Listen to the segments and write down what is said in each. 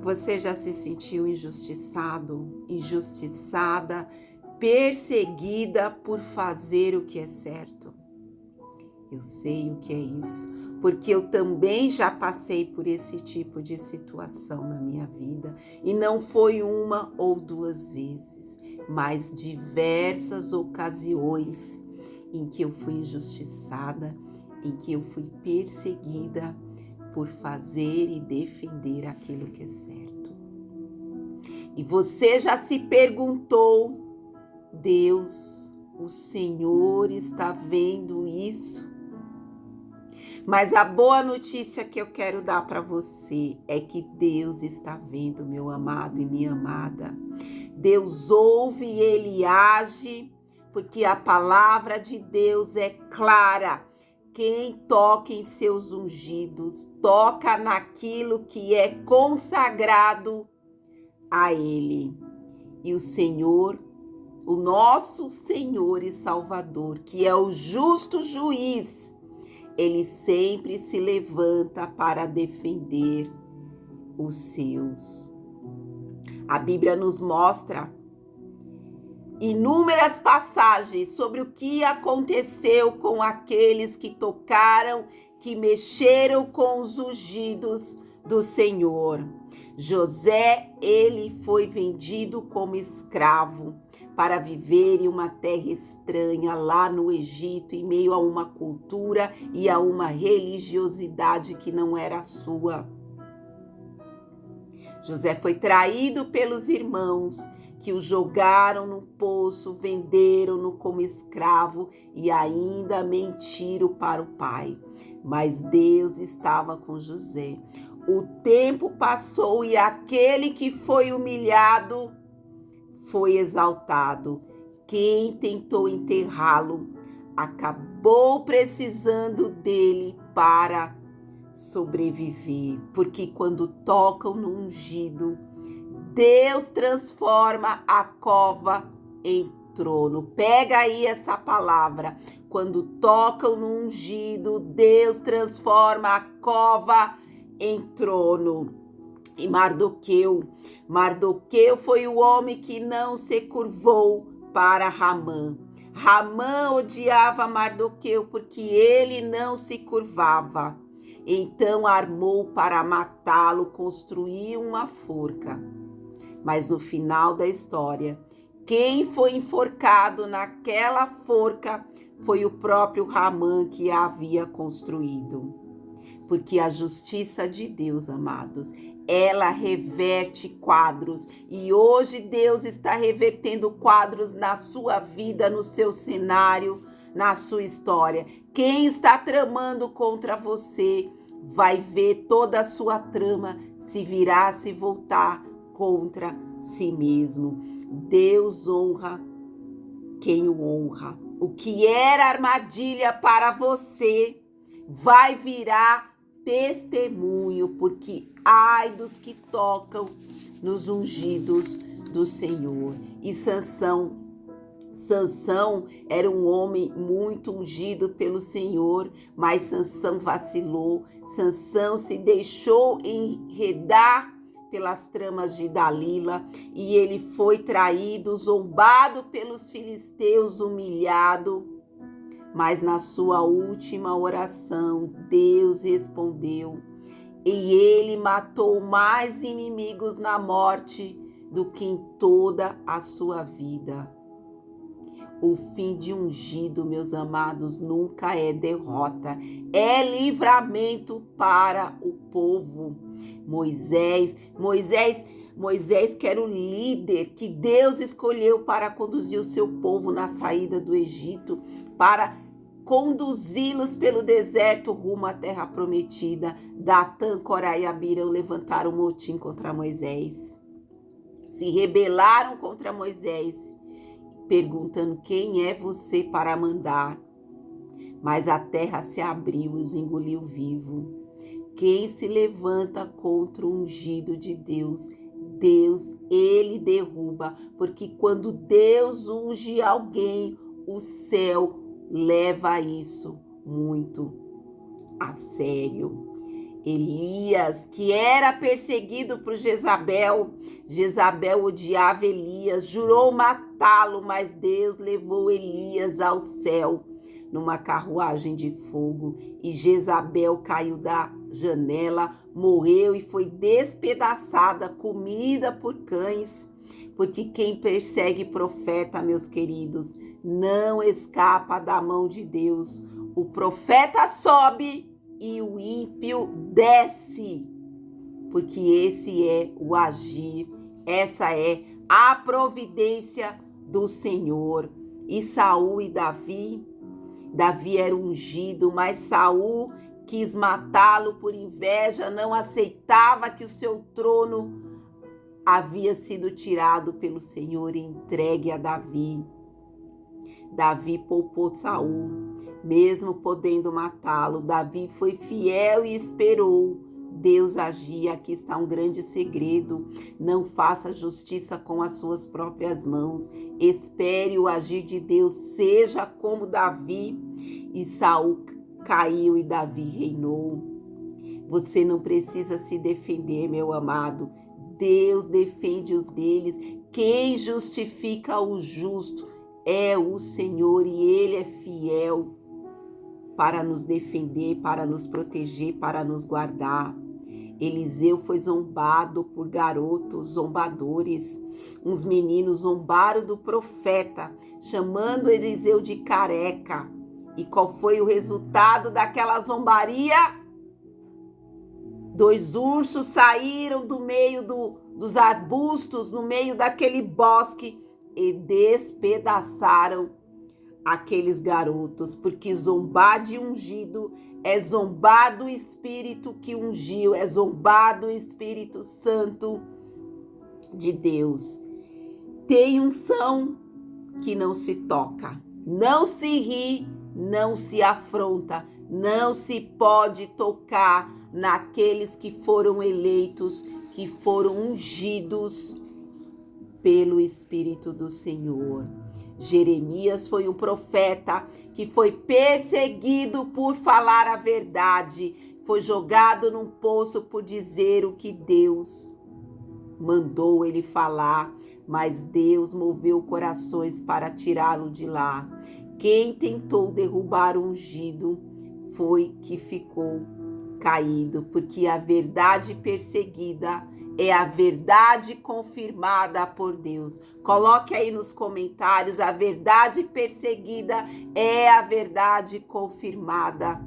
Você já se sentiu injustiçado, injustiçada, perseguida por fazer o que é certo? Eu sei o que é isso, porque eu também já passei por esse tipo de situação na minha vida, e não foi uma ou duas vezes, mas diversas ocasiões em que eu fui injustiçada, em que eu fui perseguida por fazer e defender aquilo que é certo. E você já se perguntou, Deus, o Senhor está vendo isso? Mas a boa notícia que eu quero dar para você é que Deus está vendo, meu amado e minha amada. Deus ouve e Ele age, porque a palavra de Deus é clara. Quem toca em seus ungidos, toca naquilo que é consagrado a Ele. E o Senhor, o nosso Senhor e Salvador, que é o justo juiz, Ele sempre se levanta para defender os seus. A Bíblia nos mostra inúmeras passagens sobre o que aconteceu com aqueles que tocaram, que mexeram com os ungidos do Senhor. José, ele foi vendido como escravo para viver em uma terra estranha lá no Egito, em meio a uma cultura e a uma religiosidade que não era sua. José foi traído pelos irmãos, que o jogaram no poço, venderam-no como escravo e ainda mentiram para o pai. Mas Deus estava com José. O tempo passou e aquele que foi humilhado foi exaltado. Quem tentou enterrá-lo acabou precisando dele para sobreviver, porque quando tocam no ungido, Deus transforma a cova em trono. Pega aí essa palavra. Quando tocam no ungido, Deus transforma a cova em trono. E Mardoqueu foi o homem que não se curvou para Ramã. Ramã odiava Mardoqueu porque ele não se curvava. Então armou para matá-lo, construiu uma forca. Mas no final da história, quem foi enforcado naquela forca foi o próprio Ramã que a havia construído. Porque a justiça de Deus, amados, ela reverte quadros. E hoje Deus está revertendo quadros na sua vida, no seu cenário, na sua história. Quem está tramando contra você vai ver toda a sua trama se virar, se voltar contra si mesmo. Deus honra quem o honra. O que era armadilha para você vai virar testemunho, porque ai dos que tocam nos ungidos do Senhor. E Sansão era um homem muito ungido pelo Senhor, mas Sansão vacilou. Sansão se deixou enredar pelas tramas de Dalila e ele foi traído, zombado pelos filisteus, humilhado. Mas na sua última oração, Deus respondeu e ele matou mais inimigos na morte do que em toda a sua vida. O fim de ungido, meus amados, nunca é derrota, é livramento para o povo. Moisés que era o líder que Deus escolheu para conduzir o seu povo na saída do Egito, para conduzi-los pelo deserto rumo à terra prometida. Datã, Corá e Abirão levantaram um motim contra Moisés. Se rebelaram contra Moisés, perguntando: quem é você para mandar? Mas a terra se abriu e os engoliu vivo. Quem se levanta contra o ungido de Deus, Deus, ele derruba, porque quando Deus unge alguém, o céu leva isso muito a sério. Elias, que era perseguido por Jezabel, Jezabel odiava Elias, jurou matá-lo, mas Deus levou Elias ao céu numa carruagem de fogo, e Jezabel caiu da janela, morreu e foi despedaçada, comida por cães, porque quem persegue profeta, meus queridos, não escapa da mão de Deus. O profeta sobe e o ímpio desce, porque esse é o agir, essa é a providência do Senhor. E Saul e Davi era ungido, mas Saul quis matá-lo por inveja, não aceitava que o seu trono havia sido tirado pelo Senhor e entregue a Davi. Davi poupou Saul, mesmo podendo matá-lo. Davi foi fiel e esperou Deus agir. Aqui está um grande segredo: não faça justiça com as suas próprias mãos. Espere o agir de Deus. Seja como Davi. E Saul caiu e Davi reinou. Você não precisa se defender, meu amado. Deus defende os deles. Quem justifica o justo é o Senhor, e Ele é fiel para nos defender, para nos proteger, para nos guardar. Eliseu foi zombado por garotos zombadores. Uns meninos zombaram do profeta, chamando Eliseu de careca. E qual foi o resultado daquela zombaria? 2 ursos saíram do meio dos arbustos, no meio daquele bosque, e despedaçaram aqueles garotos, porque zombar de ungido é zombar do Espírito que ungiu, é zombar do Espírito Santo de Deus. Tem unção que não se toca, não se ri, não se afronta, não se pode tocar naqueles que foram eleitos, que foram ungidos pelo Espírito do Senhor. Jeremias foi um profeta que foi perseguido por falar a verdade, foi jogado num poço por dizer o que Deus mandou ele falar, mas Deus moveu corações para tirá-lo de lá. Quem tentou derrubar o ungido foi que ficou caído, porque a verdade perseguida é a verdade confirmada por Deus. Coloque aí nos comentários: a verdade perseguida é a verdade confirmada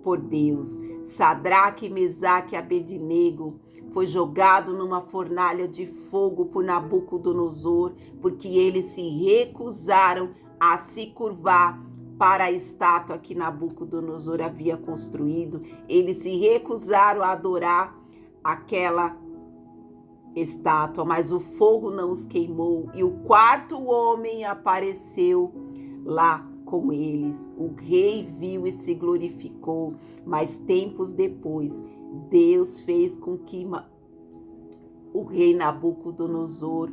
por Deus. Sadraque, Mesaque e Abednego foi jogado numa fornalha de fogo por Nabucodonosor, porque eles se recusaram a se curvar para a estátua que Nabucodonosor havia construído. Eles se recusaram a adorar aquela estátua, mas o fogo não os queimou, e o 4º homem apareceu lá com eles. O rei viu e se glorificou, mas tempos depois Deus fez com que o rei Nabucodonosor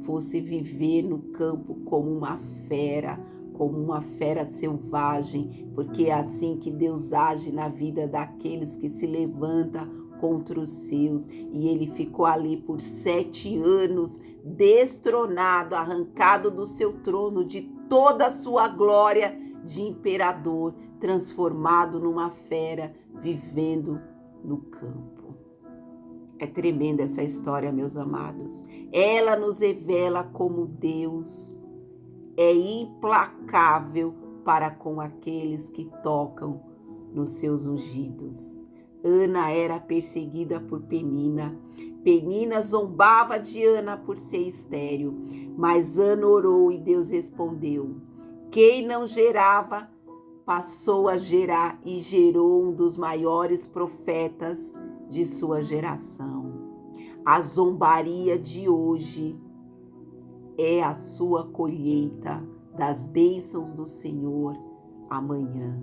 fosse viver no campo como uma fera selvagem, porque é assim que Deus age na vida daqueles que se levantam contra os seus. E ele ficou ali por 7 anos, destronado, arrancado do seu trono, de toda a sua glória de imperador, transformado numa fera, vivendo no campo. É tremenda essa história, meus amados. Ela nos revela como Deus é implacável para com aqueles que tocam nos seus ungidos. Ana era perseguida por Penina. Penina zombava de Ana por ser estéril, mas Ana orou e Deus respondeu. Quem não gerava, passou a gerar e gerou um dos maiores profetas de sua geração. A zombaria de hoje é a sua colheita das bênçãos do Senhor amanhã.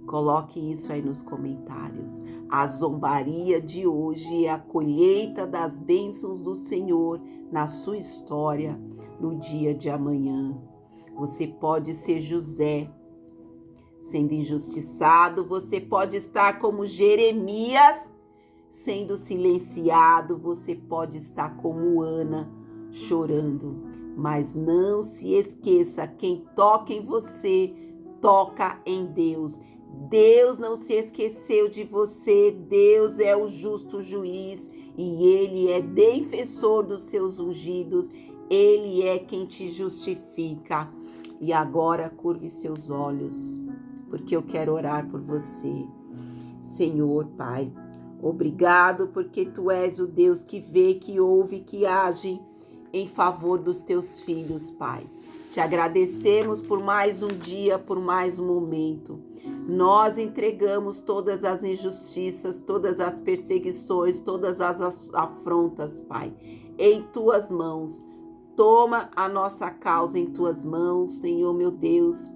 Coloque isso aí nos comentários. A zombaria de hoje é a colheita das bênçãos do Senhor na sua história no dia de amanhã. Você pode ser José Sendo injustiçado, você pode estar como Jeremias. Sendo silenciado, você pode estar como Ana, chorando. Mas não se esqueça, quem toca em você, toca em Deus. Deus não se esqueceu de você, Deus é o justo juiz e Ele é defensor dos seus ungidos, Ele é quem te justifica. E agora curve seus olhos, porque eu quero orar por você. Senhor, Pai, obrigado porque Tu és o Deus que vê, que ouve, que age em favor dos Teus filhos, Pai. Te agradecemos por mais um dia, por mais um momento. Nós entregamos todas as injustiças, todas as perseguições, todas as afrontas, Pai, em Tuas mãos. Toma a nossa causa em Tuas mãos, Senhor meu Deus.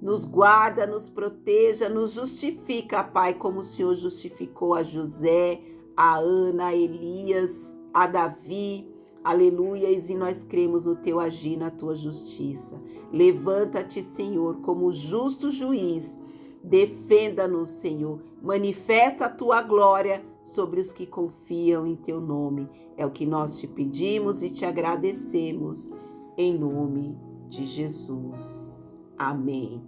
Nos guarda, nos proteja, nos justifica, Pai, como o Senhor justificou a José, a Ana, a Elias, a Davi. Aleluia, e nós cremos no Teu agir, na Tua justiça. Levanta-te, Senhor, como justo juiz. Defenda-nos, Senhor. Manifesta a Tua glória sobre os que confiam em Teu nome. É o que nós te pedimos e te agradecemos. Em nome de Jesus. Amém.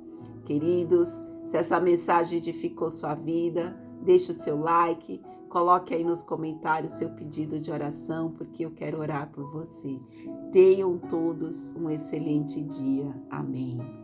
Queridos, se essa mensagem edificou sua vida, deixe o seu like, coloque aí nos comentários seu pedido de oração, porque eu quero orar por você. Tenham todos um excelente dia. Amém.